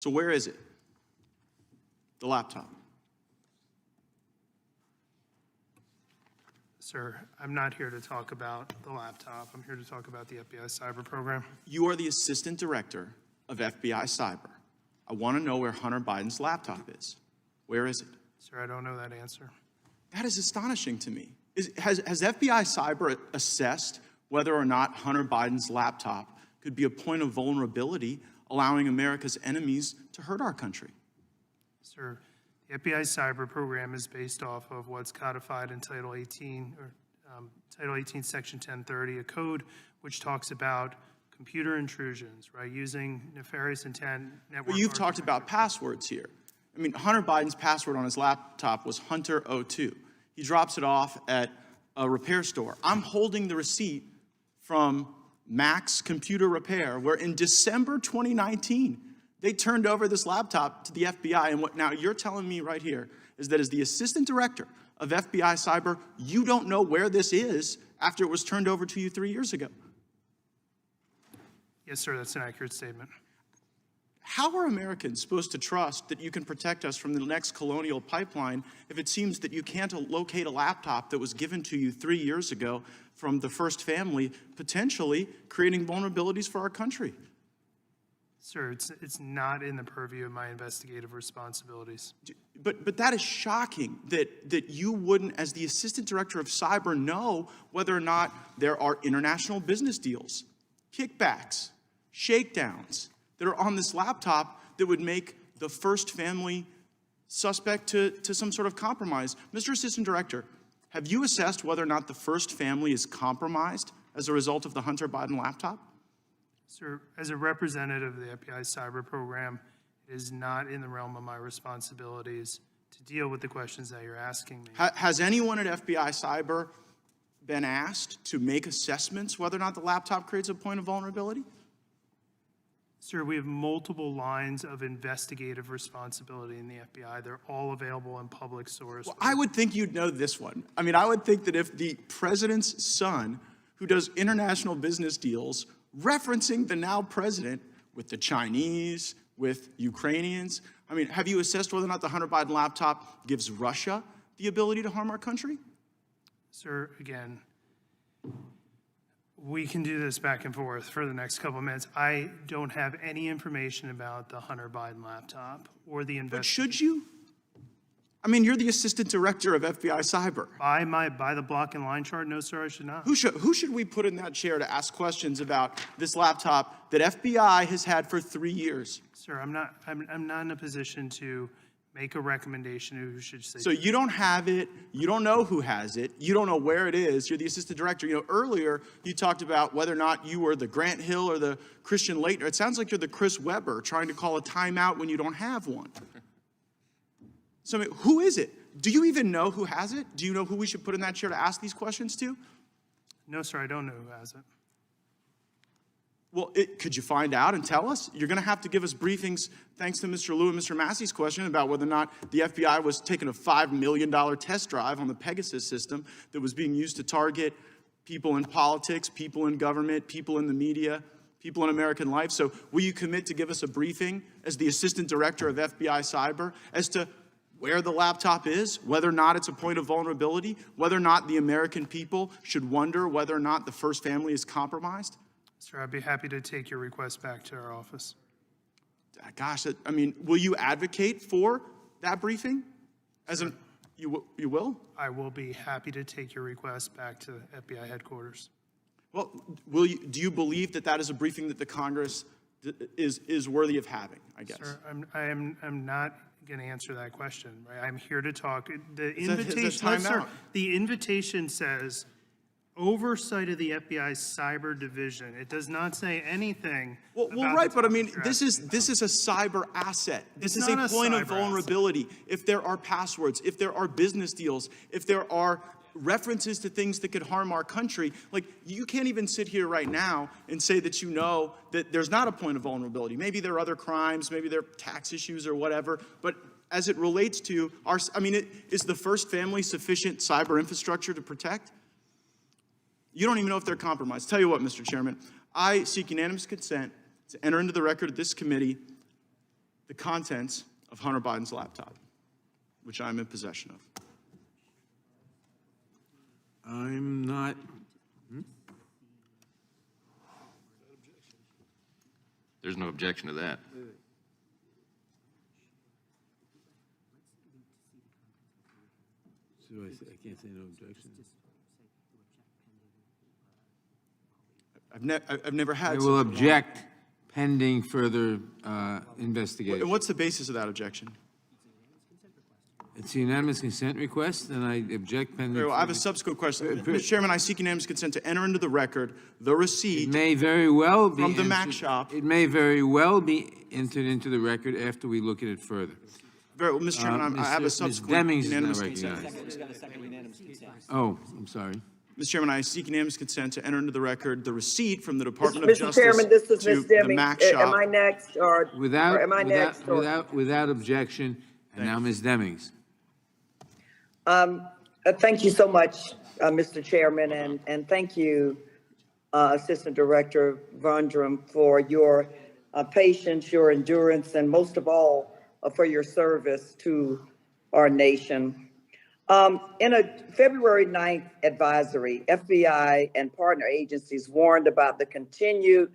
So where is it? The laptop. Sir, I'm not here to talk about the laptop. I'm here to talk about the FBI cyber program. You are the assistant director of FBI Cyber. I want to know where Hunter Biden's laptop is. Where is it? Sir, I don't know that answer. That is astonishing to me. Has FBI Cyber assessed whether or not Hunter Biden's laptop could be a point of vulnerability, allowing America's enemies to hurt our country? Sir, the FBI cyber program is based off of what's codified in Title 18, Title 18, Section 1030, a code which talks about computer intrusions, right, using nefarious intent network. Well, you've talked about passwords here. I mean, Hunter Biden's password on his laptop was Hunter02. He drops it off at a repair store. I'm holding the receipt from Max Computer Repair, where in December 2019, they turned over this laptop to the FBI. And what now you're telling me right here is that as the assistant director of FBI Cyber, you don't know where this is after it was turned over to you 3 years ago. Yes, sir, that's an accurate statement. How are Americans supposed to trust that you can protect us from the next colonial pipeline if it seems that you can't locate a laptop that was given to you 3 years ago from the first family, potentially creating vulnerabilities for our country? Sir, it's not in the purview of my investigative responsibilities. But that is shocking that you wouldn't, as the assistant director of cyber, know whether or not there are international business deals, kickbacks, shakedowns that are on this laptop that would make the first family suspect to some sort of compromise. Mr. Assistant Director, have you assessed whether or not the first family is compromised as a result of the Hunter Biden laptop? Sir, as a representative of the FBI cyber program, it is not in the realm of my responsibilities to deal with the questions that you're asking me. Has anyone at FBI Cyber been asked to make assessments whether or not the laptop creates a point of vulnerability? Sir, we have multiple lines of investigative responsibility in the FBI. They're all available in public source. Well, I would think you'd know this one. I mean, I would think that if the president's son, who does international business deals, referencing the now president with the Chinese, with Ukrainians, I mean, have you assessed whether or not the Hunter Biden laptop gives Russia the ability to harm our country? Sir, again, we can do this back and forth for the next couple of minutes. I don't have any information about the Hunter Biden laptop or the investigation. But should you? I mean, you're the assistant director of FBI Cyber. By the block and line chart, no, sir, I should not. Who should we put in that chair to ask questions about this laptop that FBI has had for 3 years? Sir, I'm not in a position to make a recommendation who should say. So you don't have it, you don't know who has it, you don't know where it is, you're the assistant director. You know, earlier you talked about whether or not you were the Grant Hill or the Christian Laettner. It sounds like you're the Chris Webber trying to call a timeout when you don't have one. So I mean, who is it? Do you even know who has it? Do you know who we should put in that chair to ask these questions to? No, sir, I don't know who has it. Well, could you find out and tell us? You're going to have to give us briefings, thanks to Mr. Liu and Mr. Massey's question about whether or not the FBI was taking a $5 million test drive on the Pegasus system that was being used to target people in politics, people in government, people in the media, people in American life. So will you commit to give us a briefing as the assistant director of FBI Cyber as to where the laptop is, whether or not it's a point of vulnerability, whether or not the American people should wonder whether or not the first family is compromised? Sir, I'd be happy to take your request back to our office. Gosh, I mean, will you advocate for that briefing? You will? I will be happy to take your request back to FBI headquarters. Well, do you believe that that is a briefing that the Congress is worthy of having, I guess? Sir, I'm not going to answer that question. Right? I'm here to talk. The invitation says oversight of the FBI's cyber division. It does not say anything. Well, right, but I mean, this is a cyber asset. This is a point of vulnerability. If there are passwords, if there are business deals, if there are references to things that could harm our country, like you can't even sit here right now and say that you know that there's not a point of vulnerability. Maybe there are other crimes, maybe there are tax issues or whatever, but as it relates to our, I mean, is the first family sufficient cyber infrastructure to protect? You don't even know if they're compromised. Tell you what, Mr. Chairman, I seek unanimous consent to enter into the record of this committee the contents of Hunter Biden's laptop, which I'm in possession of. I'm not. There's no objection to that. So I can't say no objection. I've never had. I such will a object pending further investigation. And what's the basis of that objection? It's a unanimous consent request, and I object pending. Very well, I have a subsequent question. Mr. Chairman, I seek unanimous consent to enter into the record the receipt It may very well be from the Mac entered- shop. It may very well be entered into the record after we look at it further. Very well, Mr. Chairman, I have a Ms. subsequent Demings is unanimous not consent. recognized. Oh, I'm sorry. Mr. Chairman, I seek unanimous consent to enter into the record the receipt from the Department of Mr. Justice Chairman, this is to Ms. the Demings. Mac Am shop. I next, or Without, am I next? without objection, and now Ms. Demings. Thank you so much, Mr. Chairman, and thank you, Assistant Director Vondram, for your patience, your endurance, and most of all, for your service to our nation. In a February 9th advisory, FBI and partner agencies warned about the continued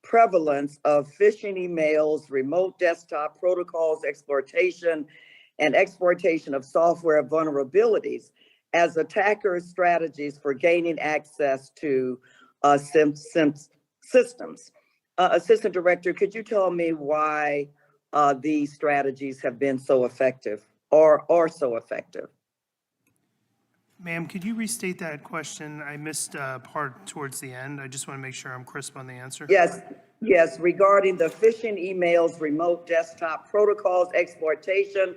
prevalence of phishing emails, remote desktop protocols, exploitation of software vulnerabilities as attackers' strategies for gaining access to systems. Assistant Director, could you tell me why these strategies have been so effective or are so effective? Ma'am, could you restate that question? I missed part towards the end. I just want to make sure I'm crisp on the answer. Yes, regarding the phishing emails, remote desktop protocols, exploitation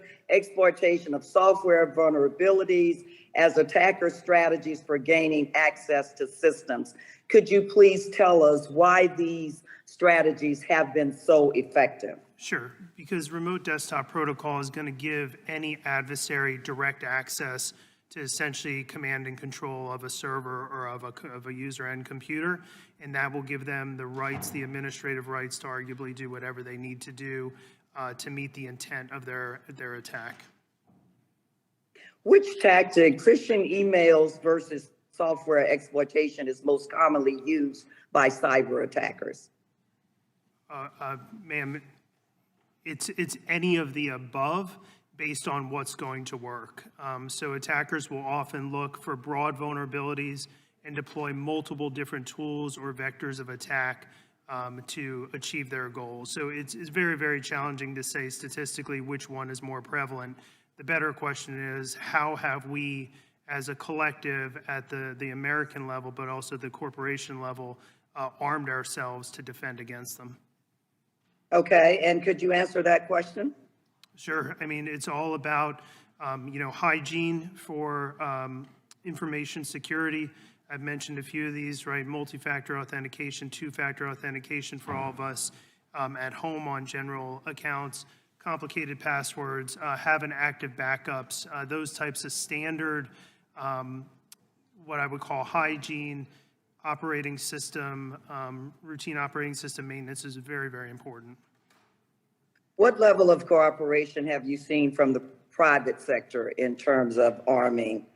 of software vulnerabilities as attacker strategies for gaining access to systems. Could you please tell us why these strategies have been so effective? Sure, because remote desktop protocol is going to give any adversary direct access to essentially command and control of a server or of a user end computer, and that will give them the rights, the administrative rights to arguably do whatever they need to do to meet the intent of their attack. Which tactic, phishing emails versus software exploitation, is most commonly used by cyber attackers? Ma'am, it's any of the above, based on what's going to work. So attackers will often look for broad vulnerabilities and deploy multiple different tools or vectors of attack to achieve their goals. So it's very, very challenging to say statistically which one is more prevalent. The better question is, how have we as a collective at the American level, but also the corporation level, armed ourselves to defend against them? Okay, and could you answer that question? Sure. I mean, it's all about, hygiene for information security. I've mentioned a few of these, right? Multi-factor authentication, two-factor authentication for all of us at home on general accounts, complicated passwords, having active backups, those types of standard, what I would call hygiene, operating system, routine operating system maintenance is very, very important. What level of cooperation have you seen from the private sector in terms of arming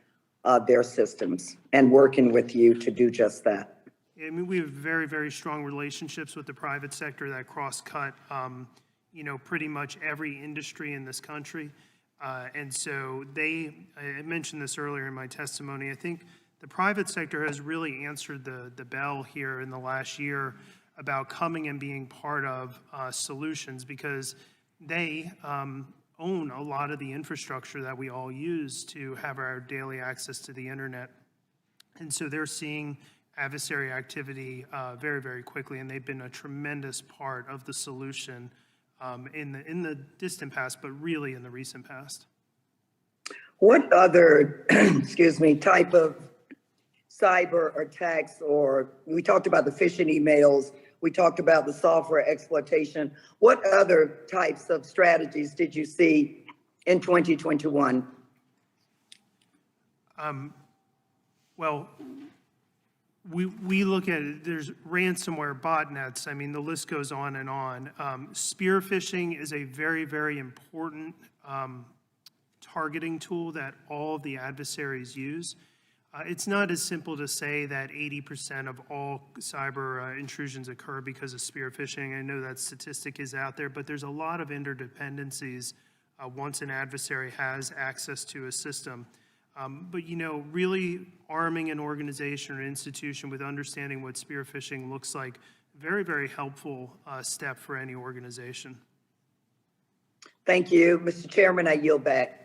their systems and working with you to do just that? I mean, we have very, very strong relationships with the private sector that cross-cut, pretty much every industry in this country. And so I mentioned this earlier in my testimony, I think the private sector has really answered the bell here in the last year about coming and being part of solutions, because they own a lot of the infrastructure that we all use to have our daily access to the internet. And so they're seeing adversary activity very, very quickly, and they've been a tremendous part of the solution in the distant past, but really in the recent past. What other, type of cyber attacks, or we talked about the phishing emails, we talked about the software exploitation. What other types of strategies did you see in 2021? Well, we look at it, there's ransomware, botnets, I mean, the list goes on and on. Spear phishing is a very, very important targeting tool that all of the adversaries use. It's not as simple to say that 80% of all cyber intrusions occur because of spear phishing. I know that statistic is out there, but there's a lot of interdependencies once an adversary has access to a system. But, you know, really arming an organization or institution with understanding what spear phishing looks like, very, very helpful step for any organization. Thank you. Mr. Chairman, I yield back.